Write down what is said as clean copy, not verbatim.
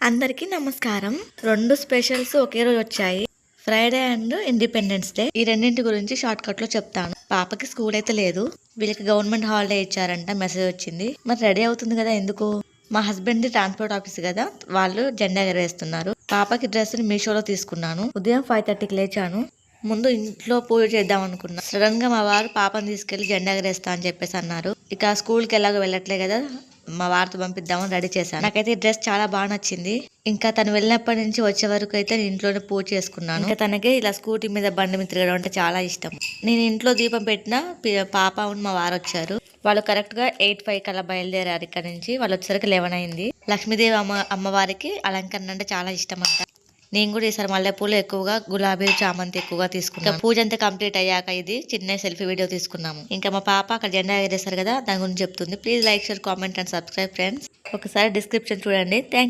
అందరికీ నమస్కారం. 2 స్పెషల్స్ ఒకే రోజు వచ్చాయి. Friday and independence day. ఈ రెండింటి గురించి షార్ట్ కట్ లో చెప్తాను. పాపకి స్కూల్ అయితే లేదు. వీళ్ళకి గవర్నమెంట్ హాలిడే ఇచ్చారంట. మెసేజ్ వచ్చింది. మరి రెడీ అవుతుంది కదా, ఎందుకు? మా హస్బెండ్ ది ట్రాన్స్పోర్ట్ ఆఫీస్ కదా, వాళ్ళు జెండా ఎగరేస్తున్నారు. పాపకి డ్రెస్ ని మీషోలో తీసుకున్నాను. ఉదయం 5:30కి లేచాను. ముందు ఇంట్లో పూజ చేద్దాం అనుకున్నా. సడన్ గా మా వారు పాపని తీసుకెళ్లి జెండా ఎగరేస్తా అని చెప్పేసి అన్నారు. ఇక స్కూల్ కి ఎలాగో వెళ్ళట్లే కదా, మా వారితో పంపిద్దామని రెడీ చేశాను. నాకైతే ఈ డ్రెస్ చాలా బాగా నచ్చింది. ఇంకా తను వెళ్ళినప్పటి నుంచి వచ్చే వరకు అయితే నేను ఇంట్లోనే పూజ చేసుకున్నాను. ఇంకా తనకి ఇలా స్కూటీ మీద బండి మీద తిరగడం అంటే చాలా ఇష్టం. నేను ఇంట్లో దీపం పెట్టిన పాప మా వారు వచ్చారు. వాళ్ళు కరెక్ట్ గా 8:05 కల్లా బయలుదేరారు. ఇక్కడ నుంచి వాళ్ళు వచ్చేసరికి 11 అయింది. లక్ష్మీదేవి అమ్మవారికి అలంకరణ అంటే చాలా ఇష్టం అంట. నేను కూడా ఈసారి మల్లెపూలు ఎక్కువగా, గులాబీ, చామంతి ఎక్కువగా తీసుకున్నాను. పూజ అంతా కంప్లీట్ అయ్యాక ఇది చిన్న సెల్ఫీ వీడియో తీసుకున్నాము. ఇంకా మా పాప అక్కడ జెండా ఎగరేస్తారు కదా, దాని గురించి చెప్తుంది. Please like, share, comment and subscribe friends. ఒకసారి డిస్క్రిప్షన్ చూడండి. Thank you.